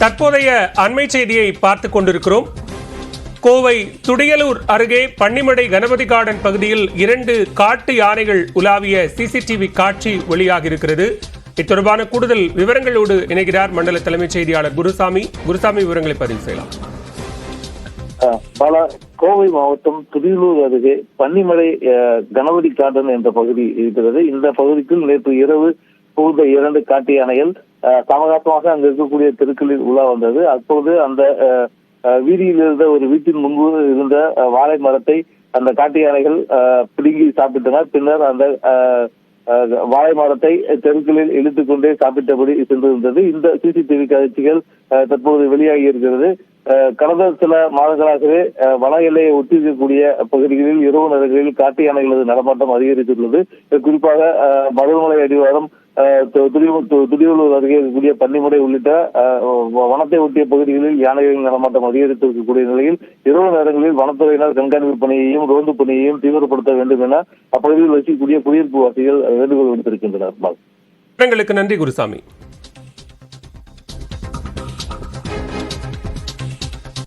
தற்போதைய அண்மை செய்தியை பார்த்துக் கொண்டிருக்கிறோம். கோவை துடியலூர் அருகே பன்னிமடை கணபதி கார்டன் பகுதியில் 2 காட்டு யானைகள் உலாவிய சிசிடிவி காட்சி வெளியாக இருக்கிறது. இத்தொடர்பான கூடுதல் விவரங்களோடு இணைகிறார் மண்டல தலைமைச் செய்தியாளர் குருசாமி. விவரங்களை பதிவு செய்யலாம். கோவை மாவட்டம் துடியலூர் அருகே பன்னிமடை கணபதி கார்டன் என்ற பகுதி இருக்கிறது. இந்த பகுதிக்குள் நேற்று இரவு புகுந்த 2 காட்டு யானைகள் சமகாசமாக அங்கு இருக்கக்கூடிய தெருக்களில் உலா வந்தது. அப்போது அந்த வீதியில் இருந்த ஒரு வீட்டின் முன்பு இருந்த வாழை மரத்தை அந்த காட்டு யானைகள் பிடுங்கி சாப்பிட்டனர். பின்னர் அந்த வாழை மரத்தை தெருக்களில் இழுத்துக் கொண்டே சாப்பிட்டபடி சென்றிருந்தது. இந்த சிசிடிவி காட்சிகள் தற்போது வெளியாகி இருக்கிறது. கடந்த சில மாதங்களாகவே வன எல்லையை ஒட்டி இருக்கக்கூடிய பகுதிகளில் இரவு நேரங்களில் காட்டு யானைகளது நடமாட்டம் அதிகரித்துள்ளது. குறிப்பாக மருதமலை அடிவாரம், துடியலூர் அருகே இருக்கக்கூடிய பன்னிமடை உள்ளிட்ட வனத்தை ஒட்டிய பகுதிகளில் யானைகளின் நடமாட்டம் அதிகரித்து இருக்கக்கூடிய நிலையில் இரவு நேரங்களில் வனத்துறையினர் கண்காணிப்பு பணியையும் ரோந்து பணியையும் தீவிரப்படுத்த வேண்டும் என அப்பகுதியில் வசிக்கக்கூடிய குடியிருப்பு வாசிகள் வேண்டுகோள் விடுத்திருக்கின்றனர். நன்றி குருசாமி.